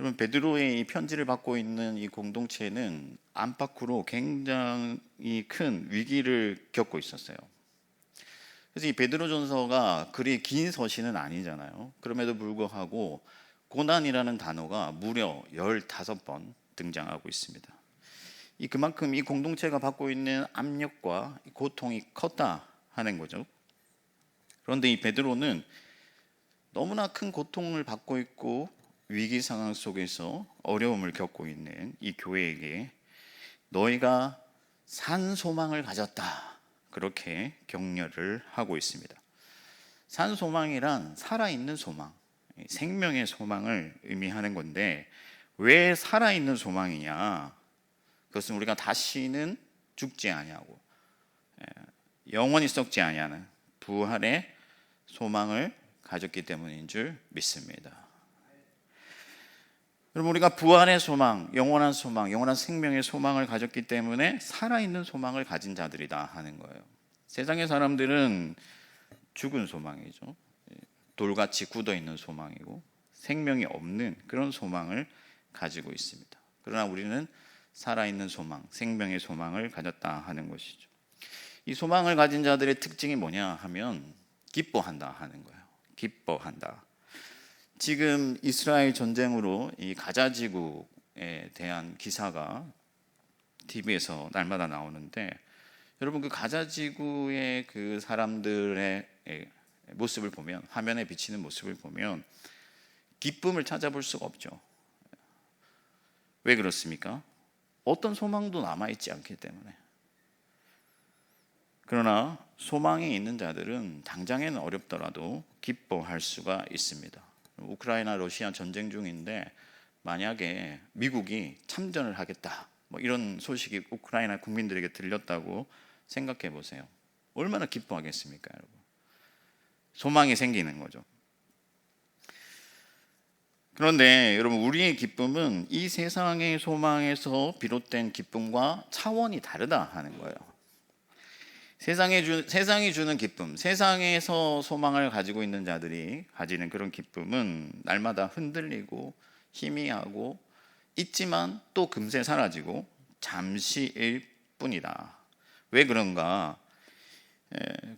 여러분, 베드로의 이 편지를 받고 있는 이 공동체는 안팎으로 굉장히 큰 위기를 겪고 있었어요. 그래서 이 베드로전서가 그리 긴 서신은 아니잖아요. 그럼에도 불구하고 고난이라는 단어가 무려 15번 등장하고 있습니다. 그만큼 이 공동체가 받고 있는 압력과 고통이 컸다 하는 거죠. 그런데 이 베드로는 너무나 큰 고통을 받고 있고 위기 상황 속에서 어려움을 겪고 있는 이 교회에게 너희가 산 소망을 가졌다, 그렇게 격려를 하고 있습니다. 산 소망이란 살아있는 소망, 생명의 소망을 의미하는 건데, 왜 살아있는 소망이냐? 그것은 우리가 다시는 죽지 아니하고 영원히 썩지 아니하는 부활의 소망을 가졌기 때문인 줄 믿습니다. 여러분, 우리가 부활의 소망, 영원한 소망, 영원한 생명의 소망을 가졌기 때문에 살아있는 소망을 가진 자들이다 하는 거예요. 세상의 사람들은 죽은 소망이죠. 돌같이 굳어있는 소망이고 생명이 없는 그런 소망을 가지고 있습니다. 그러나 우리는 살아있는 소망, 생명의 소망을 가졌다 하는 것이죠. 이 소망을 가진 자들의 특징이 뭐냐 하면 기뻐한다 하는 거예요. 기뻐한다. 지금 이스라엘 전쟁으로 이 가자 지구에 대한 기사가 TV에서 날마다 나오는데, 여러분, 그 가자 지구의 그 사람들의 모습을 보면, 화면에 비치는 모습을 보면 기쁨을 찾아볼 수가 없죠. 왜 그렇습니까? 어떤 소망도 남아있지 않기 때문에. 그러나 소망이 있는 자들은 당장에는 어렵더라도 기뻐할 수가 있습니다. 우크라이나 러시아 전쟁 중인데 만약에 미국이 참전을 하겠다, 이런 소식이 우크라이나 국민들에게 들렸다고 생각해 보세요. 얼마나 기뻐하겠습니까, 여러분? 소망이 생기는 거죠. 그런데 여러분, 우리의 기쁨은 이 세상의 소망에서 비롯된 기쁨과 차원이 다르다 하는 거예요. 세상이 주는 기쁨, 세상에서 소망을 가지고 있는 자들이 가지는 그런 기쁨은 날마다 흔들리고 희미하고 있지만 또 금세 사라지고 잠시일 뿐이다. 왜 그런가?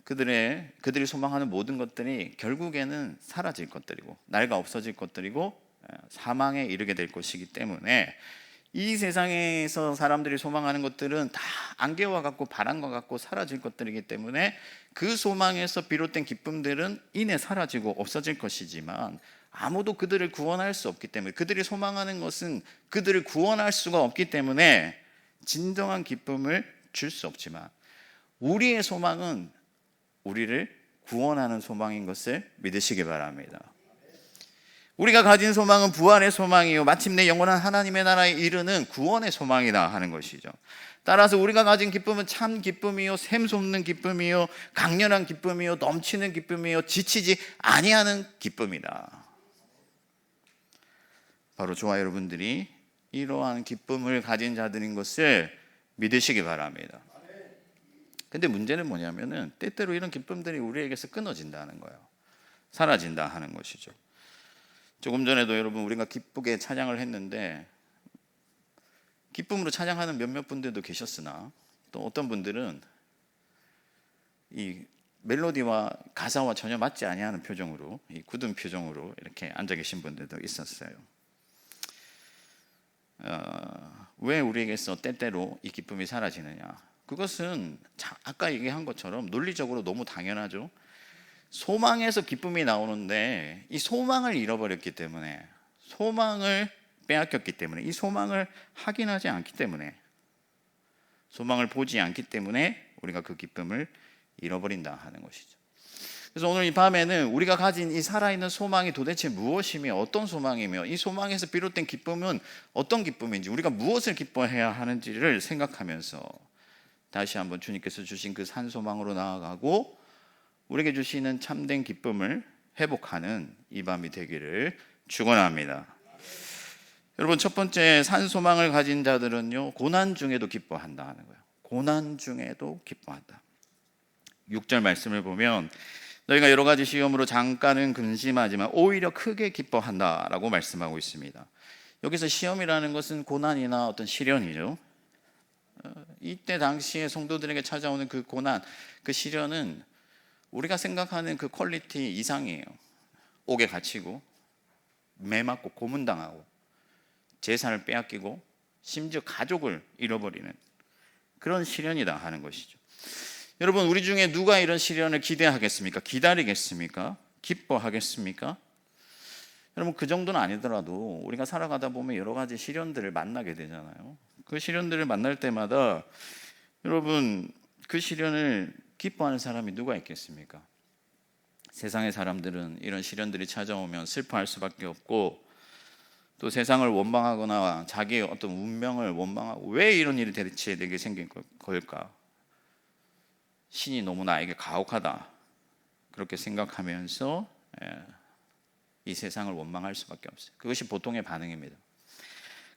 그들이 소망하는 모든 것들이 결국에는 사라질 것들이고 낡아 없어질 것들이고 사망에 이르게 될 것이기 때문에, 이 세상에서 사람들이 소망하는 것들은 다 안개와 같고 바람과 같고 사라질 것들이기 때문에 그 소망에서 비롯된 기쁨들은 이내 사라지고 없어질 것이지만 아무도 그들을 구원할 수 없기 때문에, 그들이 소망하는 것은 그들을 구원할 수가 없기 때문에 진정한 기쁨을 줄 수 없지만, 우리의 소망은 우리를 구원하는 소망인 것을 믿으시기 바랍니다. 우리가 가진 소망은 부활의 소망이요, 마침내 영원한 하나님의 나라에 이르는 구원의 소망이다 하는 것이죠. 따라서 우리가 가진 기쁨은 참 기쁨이요, 샘솟는 기쁨이요, 강렬한 기쁨이요, 넘치는 기쁨이요, 지치지 아니하는 기쁨이다. 바로 저와 여러분들이 이러한 기쁨을 가진 자들인 것을 믿으시기 바랍니다. 근데 문제는 뭐냐면은 때때로 이런 기쁨들이 우리에게서 끊어진다는 거예요. 사라진다 하는 것이죠. 조금 전에도 여러분, 우리가 기쁘게 찬양을 했는데 기쁨으로 찬양하는 몇몇 분들도 계셨으나, 또 어떤 분들은 이 멜로디와 가사와 전혀 맞지 아니하는 표정으로, 이 굳은 표정으로 이렇게 앉아 계신 분들도 있었어요. 왜 우리에게서 때때로 이 기쁨이 사라지느냐? 그것은 아까 얘기한 것처럼 논리적으로 너무 당연하죠. 소망에서 기쁨이 나오는데 이 소망을 잃어버렸기 때문에, 소망을 빼앗겼기 때문에, 이 소망을 확인하지 않기 때문에, 소망을 보지 않기 때문에 우리가 그 기쁨을 잃어버린다 하는 것이죠. 그래서 오늘 이 밤에는 우리가 가진 이 살아있는 소망이 도대체 무엇이며 어떤 소망이며, 이 소망에서 비롯된 기쁨은 어떤 기쁨인지, 우리가 무엇을 기뻐해야 하는지를 생각하면서 다시 한번 주님께서 주신 그 산 소망으로 나아가고 우리에게 주시는 참된 기쁨을 회복하는 이 밤이 되기를 축원합니다. 여러분, 첫 번째 산 소망을 가진 자들은요, 고난 중에도 기뻐한다 하는 거예요. 고난 중에도 기뻐한다. 6절 말씀을 보면 너희가 여러 가지 시험으로 잠깐은 근심하지만 오히려 크게 기뻐한다라고 말씀하고 있습니다. 여기서 시험이라는 것은 고난이나 어떤 시련이죠. 이때 당시에 성도들에게 찾아오는 그 고난, 그 시련은 우리가 생각하는 그 퀄리티 이상이에요. 옥에 갇히고 매 맞고 고문당하고 재산을 빼앗기고 심지어 가족을 잃어버리는 그런 시련이다 하는 것이죠. 여러분, 우리 중에 누가 이런 시련을 기대하겠습니까? 기다리겠습니까? 기뻐하겠습니까? 여러분, 그 정도는 아니더라도 우리가 살아가다 보면 여러 가지 시련들을 만나게 되잖아요. 그 시련들을 만날 때마다 여러분, 그 시련을 기뻐하는 사람이 누가 있겠습니까? 세상의 사람들은 이런 시련들이 찾아오면 슬퍼할 수밖에 없고, 또 세상을 원망하거나 자기의 어떤 운명을 원망하고, 왜 이런 일이 대체 내게 생긴 걸까? 신이 너무 나에게 가혹하다, 그렇게 생각하면서 이 세상을 원망할 수밖에 없어요. 그것이 보통의 반응입니다.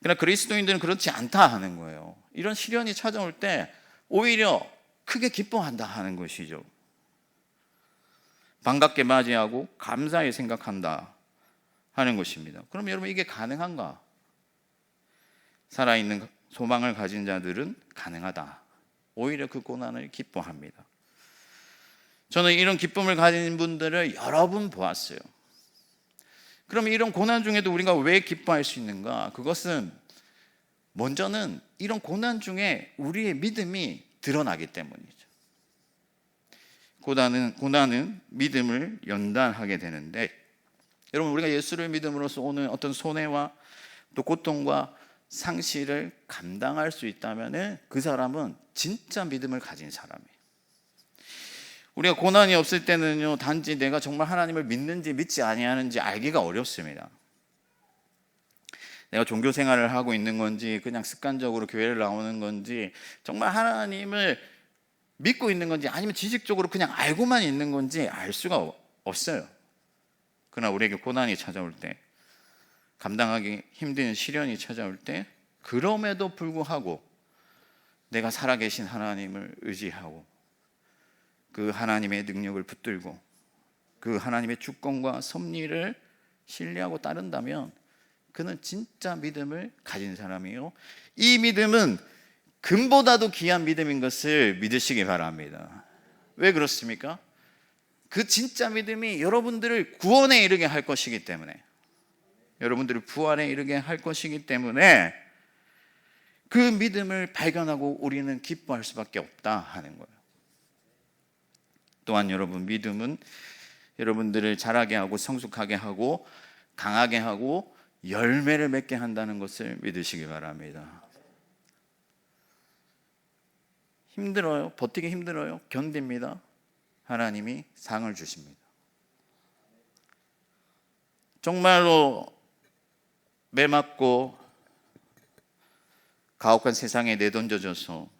그러나 그리스도인들은 그렇지 않다 하는 거예요. 이런 시련이 찾아올 때 오히려 크게 기뻐한다 하는 것이죠. 반갑게 맞이하고 감사히 생각한다 하는 것입니다. 그럼 여러분, 이게 가능한가? 살아있는 소망을 가진 자들은 가능하다. 오히려 그 고난을 기뻐합니다. 저는 이런 기쁨을 가진 분들을 여러 분 보았어요. 그럼 이런 고난 중에도 우리가 왜 기뻐할 수 있는가? 그것은 먼저는 이런 고난 중에 우리의 믿음이 드러나기 때문이죠. 고난은 믿음을 연단하게 되는데, 여러분, 우리가 예수를 믿음으로써 오는 어떤 손해와 또 고통과 상실을 감당할 수 있다면 그 사람은 진짜 믿음을 가진 사람이에요. 우리가 고난이 없을 때는요, 단지 내가 정말 하나님을 믿는지 믿지 아니하는지 알기가 어렵습니다. 내가 종교 생활을 하고 있는 건지, 그냥 습관적으로 교회를 나오는 건지, 정말 하나님을 믿고 있는 건지, 아니면 지식적으로 그냥 알고만 있는 건지 알 수가 없어요. 그러나 우리에게 고난이 찾아올 때, 감당하기 힘든 시련이 찾아올 때, 그럼에도 불구하고 내가 살아계신 하나님을 의지하고 그 하나님의 능력을 붙들고 그 하나님의 주권과 섭리를 신뢰하고 따른다면 그는 진짜 믿음을 가진 사람이요, 이 믿음은 금보다도 귀한 믿음인 것을 믿으시기 바랍니다. 왜 그렇습니까? 그 진짜 믿음이 여러분들을 구원에 이르게 할 것이기 때문에, 여러분들을 부활에 이르게 할 것이기 때문에 그 믿음을 발견하고 우리는 기뻐할 수밖에 없다 하는 거예요. 또한 여러분, 믿음은 여러분들을 자라게 하고 성숙하게 하고 강하게 하고 열매를 맺게 한다는 것을 믿으시기 바랍니다. 힘들어요? 버티기 힘들어요? 견딥니다. 하나님이 상을 주십니다. 정말로 매맞고 가혹한 세상에 내던져져서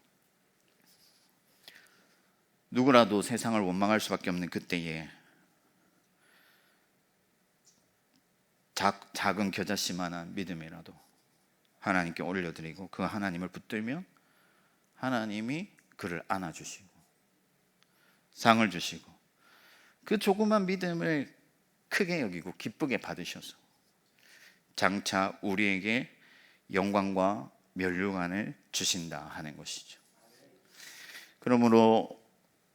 누구라도 세상을 원망할 수밖에 없는 그때에 작은 겨자씨만한 믿음이라도 하나님께 올려드리고 그 하나님을 붙들면 하나님이 그를 안아주시고 상을 주시고 그 조그만 믿음을 크게 여기고 기쁘게 받으셔서 장차 우리에게 영광과 면류관을 주신다 하는 것이죠. 그러므로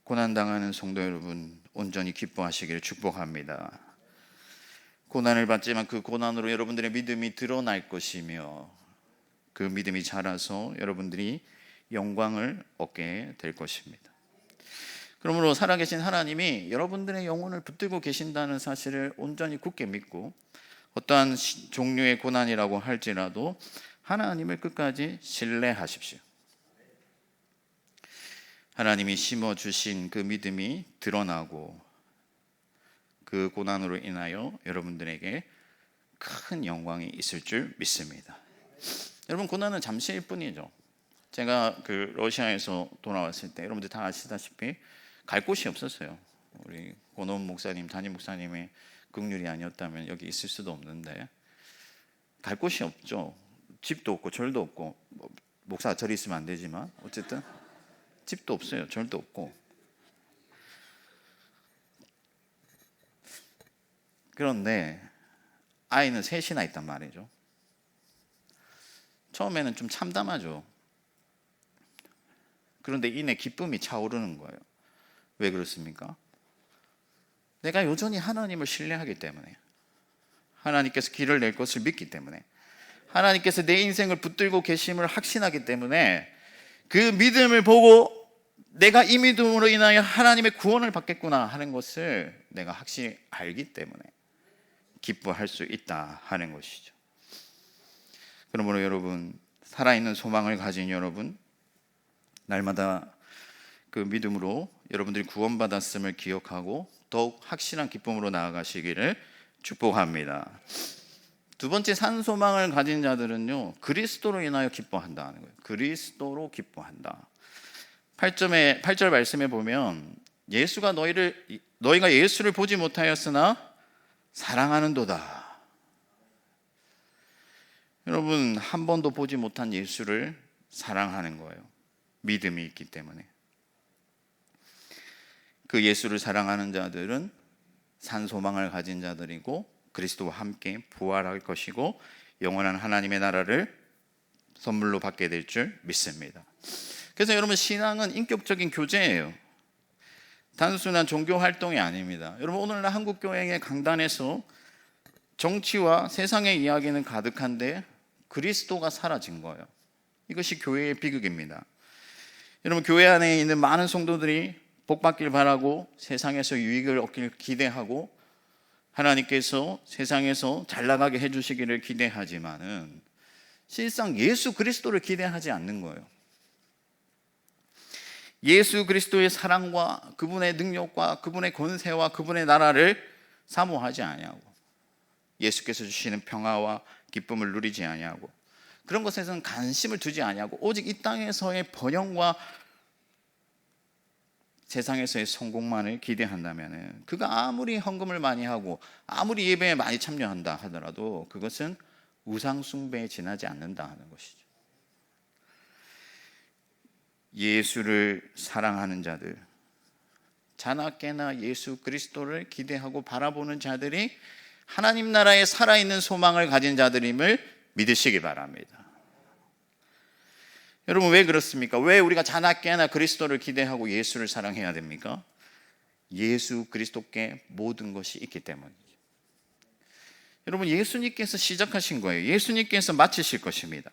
고난당하는 성도 여러분, 온전히 기뻐하시기를 축복합니다. 고난을 받지만 그 고난으로 여러분들의 믿음이 드러날 것이며 그 믿음이 자라서 여러분들이 영광을 얻게 될 것입니다. 그러므로 살아계신 하나님이 여러분들의 영혼을 붙들고 계신다는 사실을 온전히 굳게 믿고 어떠한 종류의 고난이라고 할지라도 하나님을 끝까지 신뢰하십시오. 하나님이 심어주신 그 믿음이 드러나고 그 고난으로 인하여 여러분들에게 큰 영광이 있을 줄 믿습니다. 여러분, 고난은 잠시일 뿐이죠. 제가 그 러시아에서 돌아왔을 때 여러분들 다 아시다시피 갈 곳이 없었어요. 우리 권호원 목사님, 담임 목사님의 긍휼이 아니었다면 여기 있을 수도 없는데 갈 곳이 없죠. 집도 없고 절도 없고, 목사가 절이 있으면 안 되지만 어쨌든 집도 없어요. 절도 없고. 그런데 아이는 셋이나 있단 말이죠. 처음에는 좀 참담하죠. 그런데 이내 기쁨이 차오르는 거예요. 왜 그렇습니까? 내가 여전히 하나님을 신뢰하기 때문에, 하나님께서 길을 낼 것을 믿기 때문에, 하나님께서 내 인생을 붙들고 계심을 확신하기 때문에, 그 믿음을 보고 내가 이 믿음으로 인하여 하나님의 구원을 받겠구나 하는 것을 내가 확실히 알기 때문에 기뻐할 수 있다 하는 것이죠. 그러므로 여러분, 살아있는 소망을 가진 여러분, 날마다 그 믿음으로 여러분들이 구원받았음을 기억하고 더욱 확실한 기쁨으로 나아가시기를 축복합니다. 두 번째, 산 소망을 가진 자들은요, 그리스도로 인하여 기뻐한다 하는 거예요. 그리스도로 기뻐한다. 8절 말씀에 보면, 너희가 예수를 보지 못하였으나 사랑하는도다. 여러분, 한 번도 보지 못한 예수를 사랑하는 거예요. 믿음이 있기 때문에. 그 예수를 사랑하는 자들은 산 소망을 가진 자들이고 그리스도와 함께 부활할 것이고 영원한 하나님의 나라를 선물로 받게 될 줄 믿습니다. 그래서 여러분, 신앙은 인격적인 교제예요. 단순한 종교 활동이 아닙니다. 여러분, 오늘날 한국교회의 강단에서 정치와 세상의 이야기는 가득한데 그리스도가 사라진 거예요. 이것이 교회의 비극입니다. 여러분, 교회 안에 있는 많은 성도들이 복받길 바라고 세상에서 유익을 얻길 기대하고 하나님께서 세상에서 잘 나가게 해주시기를 기대하지만은 실상 예수 그리스도를 기대하지 않는 거예요. 예수 그리스도의 사랑과 그분의 능력과 그분의 권세와 그분의 나라를 사모하지 아니하고 예수께서 주시는 평화와 기쁨을 누리지 아니하고 그런 것에서는 관심을 두지 아니하고 오직 이 땅에서의 번영과 세상에서의 성공만을 기대한다면 그가 아무리 헌금을 많이 하고 아무리 예배에 많이 참여한다 하더라도 그것은 우상 숭배에 지나지 않는다 하는 것이죠. 예수를 사랑하는 자들, 자나깨나 예수 그리스도를 기대하고 바라보는 자들이 하나님 나라에 살아있는 소망을 가진 자들임을 믿으시기 바랍니다. 여러분, 왜 그렇습니까? 왜 우리가 자나깨나 그리스도를 기대하고 예수를 사랑해야 됩니까? 예수 그리스도께 모든 것이 있기 때문이죠. 여러분, 예수님께서 시작하신 거예요. 예수님께서 마치실 것입니다.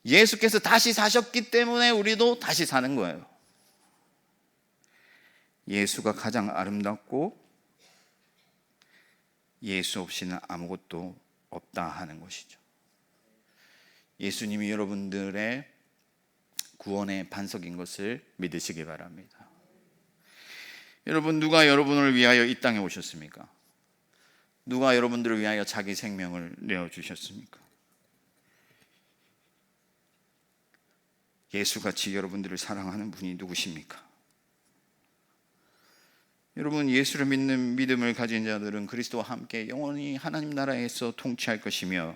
예수께서 다시 사셨기 때문에 우리도 다시 사는 거예요. 예수가 가장 아름답고 예수 없이는 아무것도 없다 하는 것이죠. 예수님이 여러분들의 구원의 반석인 것을 믿으시기 바랍니다. 여러분, 누가 여러분을 위하여 이 땅에 오셨습니까? 누가 여러분들을 위하여 자기 생명을 내어주셨습니까? 예수같이 여러분들을 사랑하는 분이 누구십니까? 여러분, 예수를 믿는 믿음을 가진 자들은 그리스도와 함께 영원히 하나님 나라에서 통치할 것이며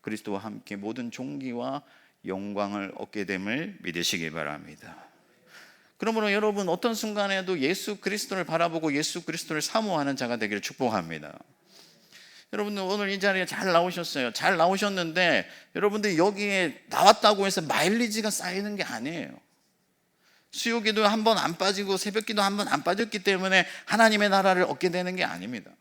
그리스도와 함께 모든 존귀와 영광을 얻게 됨을 믿으시기 바랍니다. 그러므로 여러분, 어떤 순간에도 예수 그리스도를 바라보고 예수 그리스도를 사모하는 자가 되기를 축복합니다. 여러분들 오늘 이 자리에 잘 나오셨어요. 잘 나오셨는데 여러분들이 여기에 나왔다고 해서 마일리지가 쌓이는 게 아니에요. 수요기도 한 번 안 빠지고 새벽기도 한 번 안 빠졌기 때문에 하나님의 나라를 얻게 되는 게 아닙니다.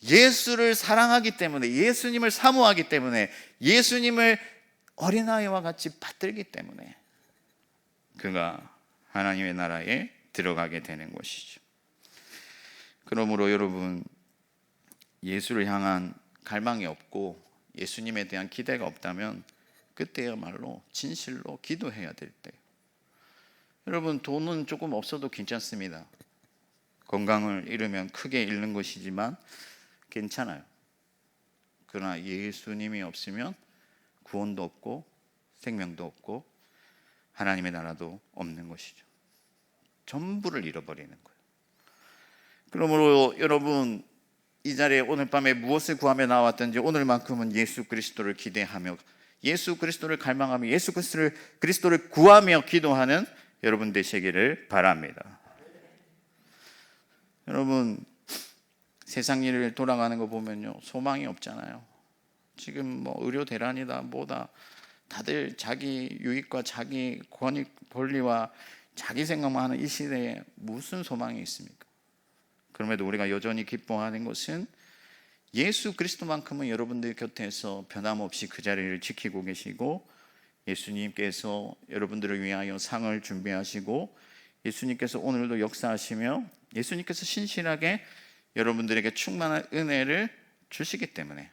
예수를 사랑하기 때문에, 예수님을 사모하기 때문에, 예수님을 어린아이와 같이 받들기 때문에 그가 하나님의 나라에 들어가게 되는 것이죠. 그러므로 여러분, 예수를 향한 갈망이 없고 예수님에 대한 기대가 없다면 그때야말로 진실로 기도해야 될 때. 여러분, 돈은 조금 없어도 괜찮습니다. 건강을 잃으면 크게 잃는 것이지만 괜찮아요. 그러나 예수님이 없으면 구원도 없고 생명도 없고 하나님의 나라도 없는 것이죠. 전부를 잃어버리는 거예요. 그러므로 여러분, 이 자리에 오늘 밤에 무엇을 구하며 나왔든지 오늘만큼은 예수 그리스도를 기대하며 예수 그리스도를 갈망하며 예수 그리스도를 구하며 기도하는 여러분 되시기를 바랍니다. 여러분, 세상 일을 돌아가는 거 보면요, 소망이 없잖아요. 지금 뭐 의료 대란이다 뭐다 다들 자기 유익과 자기 권익 권리와 자기 생각만 하는 이 시대에 무슨 소망이 있습니까? 그럼에도 우리가 여전히 기뻐하는 것은 예수 그리스도만큼은 여러분들 곁에서 변함없이 그 자리를 지키고 계시고, 예수님께서 여러분들을 위하여 상을 준비하시고, 예수님께서 오늘도 역사하시며, 예수님께서 신실하게 여러분들에게 충만한 은혜를 주시기 때문에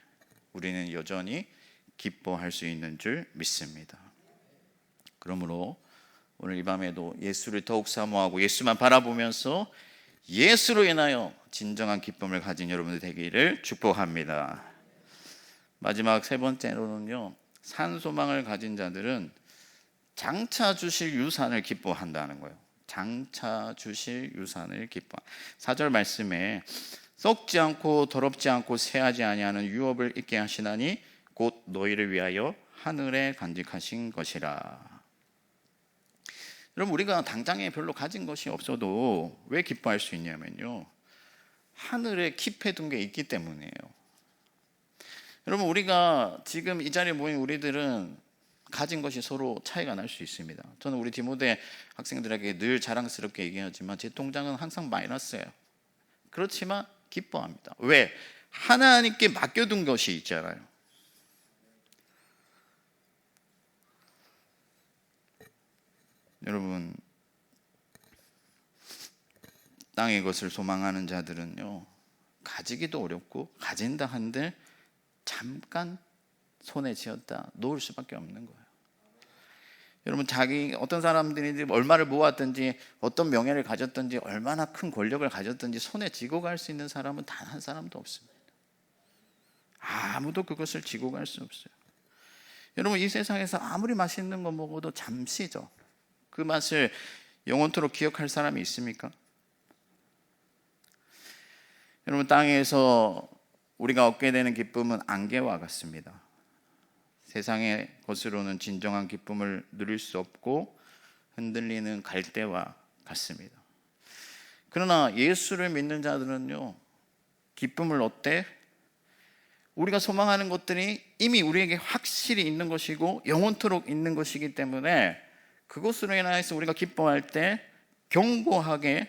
우리는 여전히 기뻐할 수 있는 줄 믿습니다. 그러므로 오늘 이 밤에도 예수를 더욱 사모하고 예수만 바라보면서 예수로 인하여 진정한 기쁨을 가진 여러분들 되기를 축복합니다. 마지막 세 번째로는요, 산소망을 가진 자들은 장차 주실 유산을 기뻐한다는 거예요. 장차 주실 유산을 기뻐. 4절 말씀에 썩지 않고 더럽지 않고 새하지 아니하는 유업을 있게 하시나니 곧 너희를 위하여 하늘에 간직하신 것이라. 여러분, 우리가 당장에 별로 가진 것이 없어도 왜 기뻐할 수 있냐면요, 하늘에 킵해둔 게 있기 때문이에요. 여러분, 우리가 지금 이 자리에 모인 우리들은 가진 것이 서로 차이가 날 수 있습니다. 저는 우리 디모데 학생들에게 늘 자랑스럽게 얘기하지만 제 통장은 항상 마이너스예요. 그렇지만 기뻐합니다. 왜? 하나님께 맡겨둔 것이 있잖아요. 여러분, 땅의 것을 소망하는 자들은요, 가지기도 어렵고 가진다 한들 잠깐 손에 쥐었다 놓을 수밖에 없는 거예요. 여러분, 어떤 사람들이 얼마를 모았든지 어떤 명예를 가졌든지 얼마나 큰 권력을 가졌든지 손에 쥐고 갈 수 있는 사람은 단 한 사람도 없습니다. 아무도 그것을 쥐고 갈 수 없어요. 여러분, 이 세상에서 아무리 맛있는 거 먹어도 잠시죠. 그 맛을 영원토록 기억할 사람이 있습니까? 여러분, 땅에서 우리가 얻게 되는 기쁨은 안개와 같습니다. 세상의 것으로는 진정한 기쁨을 누릴 수 없고 흔들리는 갈대와 같습니다. 그러나 예수를 믿는 자들은요, 기쁨을 얻되 우리가 소망하는 것들이 이미 우리에게 확실히 있는 것이고 영원토록 있는 것이기 때문에 그것으로 인해서 우리가 기뻐할 때 견고하게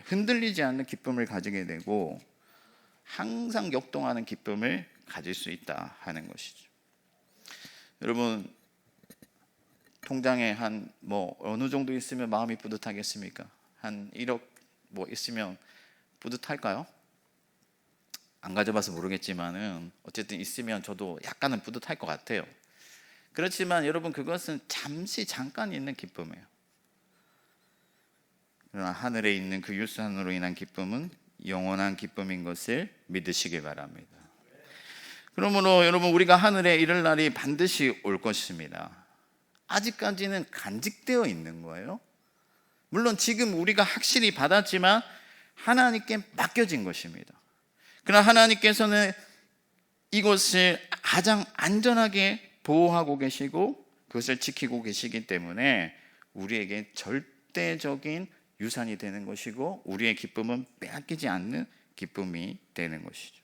흔들리지 않는 기쁨을 가지게 되고 항상 역동하는 기쁨을 가질 수 있다 하는 것이죠. 여러분, 통장에 어느 정도 있으면 마음이 뿌듯하겠습니까? 한 1억 있으면 뿌듯할까요? 안 가져봐서 모르겠지만은 어쨌든 있으면 저도 약간은 뿌듯할 것 같아요. 그렇지만 여러분, 그것은 잠깐 있는 기쁨이에요. 그러나 하늘에 있는 그 유산으로 인한 기쁨은 영원한 기쁨인 것을 믿으시기 바랍니다. 그러므로 여러분, 우리가 하늘에 이를 날이 반드시 올 것입니다. 아직까지는 간직되어 있는 거예요. 물론 지금 우리가 확실히 받았지만 하나님께 맡겨진 것입니다. 그러나 하나님께서는 이것을 가장 안전하게 보호하고 계시고 그것을 지키고 계시기 때문에 우리에게 절대적인 유산이 되는 것이고 우리의 기쁨은 빼앗기지 않는 기쁨이 되는 것이죠.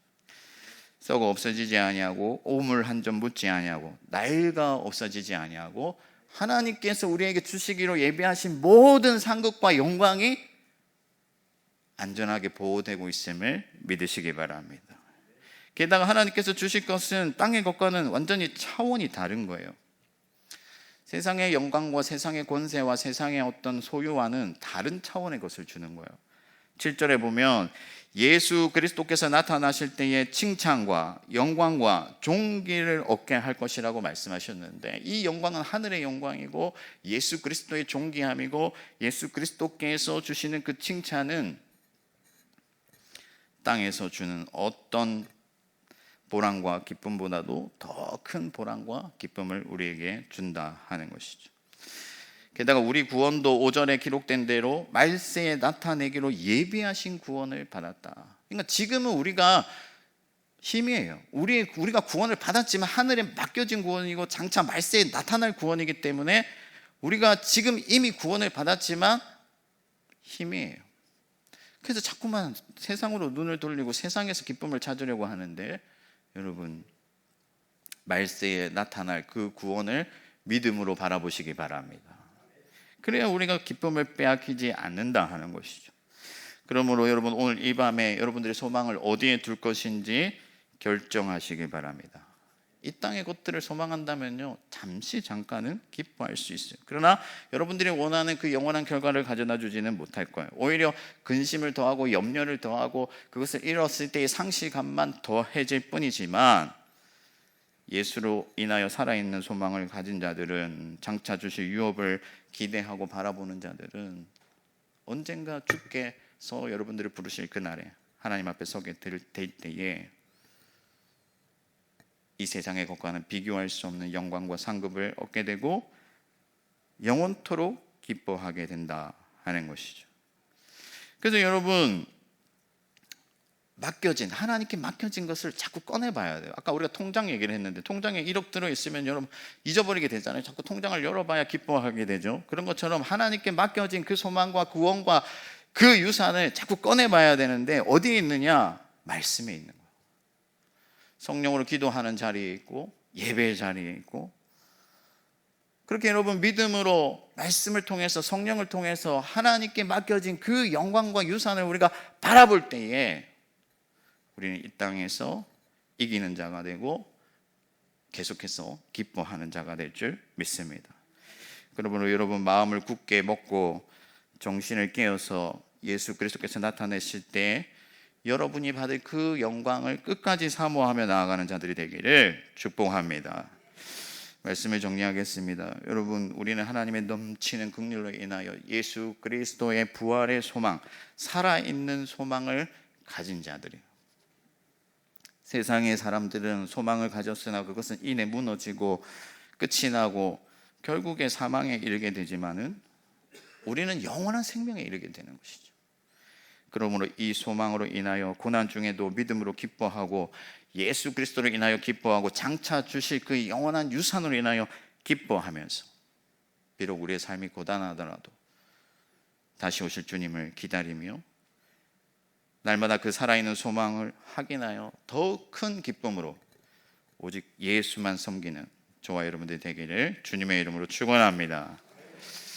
썩어 없어지지 아니하고 오물 한 점 묻지 아니하고 낡아 없어지지 아니하고 하나님께서 우리에게 주시기로 예비하신 모든 상급과 영광이 안전하게 보호되고 있음을 믿으시기 바랍니다. 게다가 하나님께서 주실 것은 땅의 것과는 완전히 차원이 다른 거예요. 세상의 영광과 세상의 권세와 세상의 어떤 소유와는 다른 차원의 것을 주는 거예요. 7절에 보면 예수 그리스도께서 나타나실 때의 칭찬과 영광과 존귀를 얻게 할 것이라고 말씀하셨는데, 이 영광은 하늘의 영광이고 예수 그리스도의 존귀함이고 예수 그리스도께서 주시는 그 칭찬은 땅에서 주는 어떤 보람과 기쁨보다도 더 큰 보람과 기쁨을 우리에게 준다 하는 것이죠. 게다가 우리 구원도 5절에 기록된 대로 말세에 나타내기로 예비하신 구원을 받았다. 그러니까 지금은 우리가 힘이에요. 우리가 구원을 받았지만 하늘에 맡겨진 구원이고 장차 말세에 나타날 구원이기 때문에 우리가 지금 이미 구원을 받았지만 힘이에요. 그래서 자꾸만 세상으로 눈을 돌리고 세상에서 기쁨을 찾으려고 하는데, 여러분, 말세에 나타날 그 구원을 믿음으로 바라보시기 바랍니다. 그래야 우리가 기쁨을 빼앗기지 않는다 하는 것이죠. 그러므로 여러분, 오늘 이 밤에 여러분들의 소망을 어디에 둘 것인지 결정하시기 바랍니다. 이 땅의 것들을 소망한다면요, 잠깐은 기뻐할 수 있어요. 그러나 여러분들이 원하는 그 영원한 결과를 가져다 주지는 못할 거예요. 오히려 근심을 더하고 염려를 더하고 그것을 잃었을 때의 상실감만 더해질 뿐이지만, 예수로 인하여 살아있는 소망을 가진 자들은, 장차 주실 유업을 기대하고 바라보는 자들은 언젠가 주께서 여러분들을 부르실 그날에 하나님 앞에 서게 될 때에 이 세상의 것과는 비교할 수 없는 영광과 상급을 얻게 되고 영원토록 기뻐하게 된다 하는 것이죠. 그래서 여러분, 하나님께 맡겨진 것을 자꾸 꺼내봐야 돼요. 아까 우리가 통장 얘기를 했는데, 통장에 1억 들어있으면 여러분 잊어버리게 되잖아요. 자꾸 통장을 열어봐야 기뻐하게 되죠. 그런 것처럼 하나님께 맡겨진 그 소망과 구원과 그 유산을 자꾸 꺼내봐야 되는데, 어디에 있느냐? 말씀에 있는 거예요. 성령으로 기도하는 자리에 있고, 예배의 자리에 있고, 그렇게 여러분 믿음으로 말씀을 통해서, 성령을 통해서 하나님께 맡겨진 그 영광과 유산을 우리가 바라볼 때에 우리는 이 땅에서 이기는 자가 되고 계속해서 기뻐하는 자가 될 줄 믿습니다. 그러므로 여러분, 마음을 굳게 먹고 정신을 깨어서 예수 그리스도께서 나타내실 때 여러분이 받을 그 영광을 끝까지 사모하며 나아가는 자들이 되기를 축복합니다. 말씀을 정리하겠습니다. 여러분, 우리는 하나님의 넘치는 긍휼로 인하여 예수 그리스도의 부활의 소망, 살아있는 소망을 가진 자들이에요. 세상의 사람들은 소망을 가졌으나 그것은 이내 무너지고 끝이 나고 결국에 사망에 이르게 되지만은, 우리는 영원한 생명에 이르게 되는 것이죠. 그러므로 이 소망으로 인하여 고난 중에도 믿음으로 기뻐하고, 예수 그리스도를 인하여 기뻐하고, 장차 주실 그 영원한 유산으로 인하여 기뻐하면서, 비록 우리의 삶이 고단하더라도 다시 오실 주님을 기다리며 날마다 그 살아있는 소망을 확인하여 더욱 큰 기쁨으로 오직 예수만 섬기는 저와 여러분들이 되기를 주님의 이름으로 축원합니다.